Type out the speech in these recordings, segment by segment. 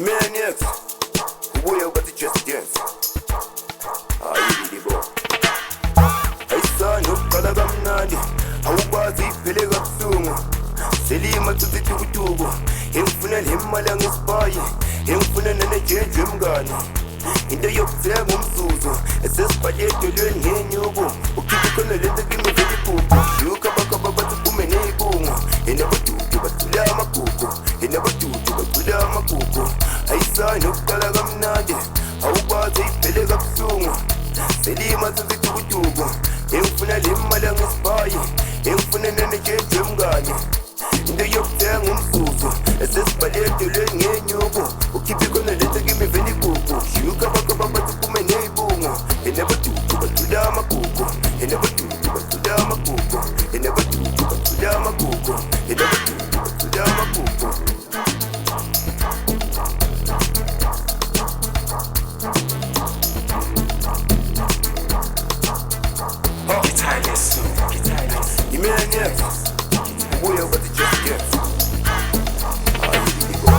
Imaniacs, ubuye ubathi just dance. Ayilibo. Ayisana ukuqala kamnandi, awukwazi iphele kabuhlungu. Selima tututukutuku, engifuna lemali angispayi, engifuna nenejeje mngani. Into yokuthenga umzuzu, esesibhale edolweni ngenyuku. Ukhiphe khona lento kimi vele iphupho. Yuka bakaba bathi kume neyibungu. Enabadudu bathula amagugu, enabadudu bathula amagugu. Ayisana ukuqala kamnandi, awukwazi iphele kabuhlungu. Selima tututukutuku, engifuna lemali angispayi, engifuna nenejeje mngani. Into yokuthenga umzuzu, esesibhale edolweni ngenyuku. Ukhiphe khona lento kimi vele iphupho. Yuka bakaba bathi kume neyibungu. Enabadudu bathula amagugu, enabadudu bathula amagugu, enabadudu bathula amagugu, enabadudu bathula amagugu. Imaniacs, ubuye ubathi just dance. Ayilibo.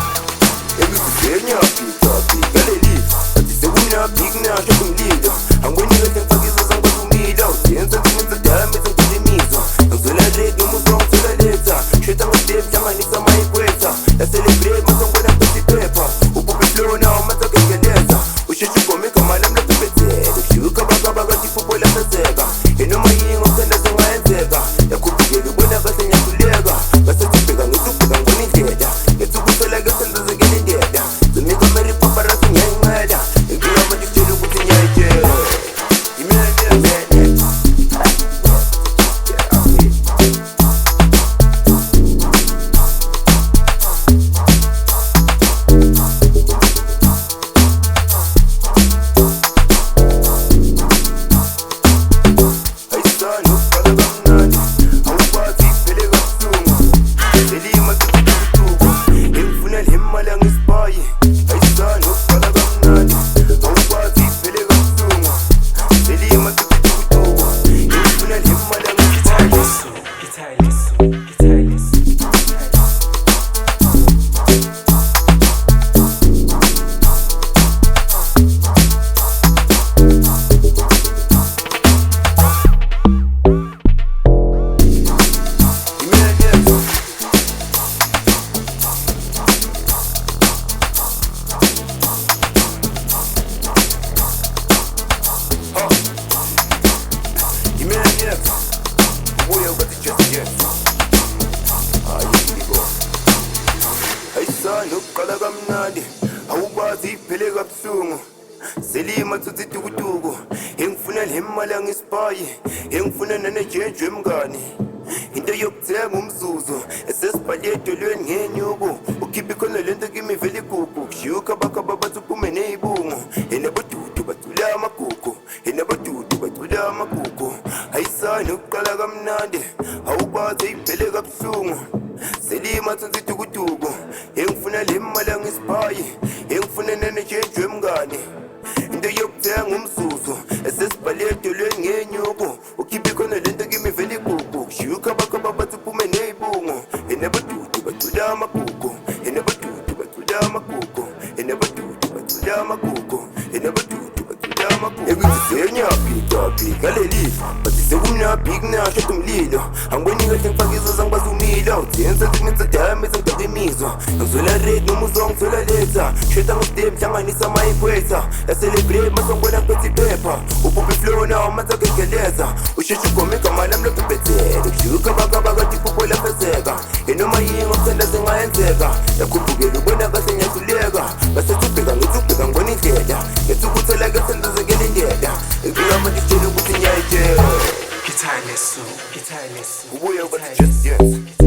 Ekusizenya pika leli, athi sekunapikna shokumlilo. Angwenyeke semfakizo sangakumila, uyenza kumenza dame sankulimizwa. Angizwela red umusong ngizwela letha, sheta ngidem hlanganisa mayikwetha. Ya celebrate masongwena pesipepa, ubube flow now mathakengeleza. Usheshe ugome igama lami laphethe, ushuka bakaba tifupo lasezeka. Enoma yingo ngithanda sengayenzeka, yakhupukela ubona kahle ngiyakhuleka. Bese ngibheka ngizubheka ngibona indlela, ngethukuthola ke senzezekela indlela. Zemika Mary Paparazzi ngiyayincela, ngifika manje ngitshela ukuthi ngiyayitshela. Ubuye ubathi just dance. Ayilibo. Ayisana ukuqala kamnandi, awukwazi iphele kabuhlungu. Selima tututukutuku, engifuna lemali angispayi, engifuna nenejeje mngani. Into yokuthenga umzuzu, esesibhale edolweni ngenyuku. Ukhiphe khona lento kimi vele igugu. Yuka bakaba bathi kume neyibungu. Enabadudu bathula amagugu, enabadudu bathula amagugu. Ayisana ukuqala kamnandi, awukwazi iphele kabuhlungu. Selima tututukutuku, engifuna lemali angispayi, engifuna nenejeje mngani. Into yokuthenga umzuzu, esesibhale edolweni ngenyuku. Ukhiphe khona lento kimi vele igugu. Yuka bakaba bathi kume neyibungu. Enabadudu bathula amagugu, enabadudu bathula amagugu, enabadudu bathula amagugu, enabadudu bathula amagugu. Ekusizenya pika leli, bathi sekunapikna shokumlilo. Angiboni kahle ngifakizo sangibazumila, uyenza kumenza dame sankulimizwa. Ngizwela red umusong ngizwela letha, sheta ngidem hlanganisa mayikwetha. Ya celebrate masongwena pesipepa, ubube flow now mathakengeleza. Usheshe ugome igama lami laphethe, ushuka bakaba tifupo lasezeka. Enoma yingo ngithanda sengayenzeka, yakhupukela ubona kahle ngiyakhuleka. Bese ngibheka ngibona indlela, ngethukuthola ke senzezekela indlela. Ngifika manje ngitshela ukuthi ngiyayitshela. Guitar lesson. Ubuye ubathi just dance.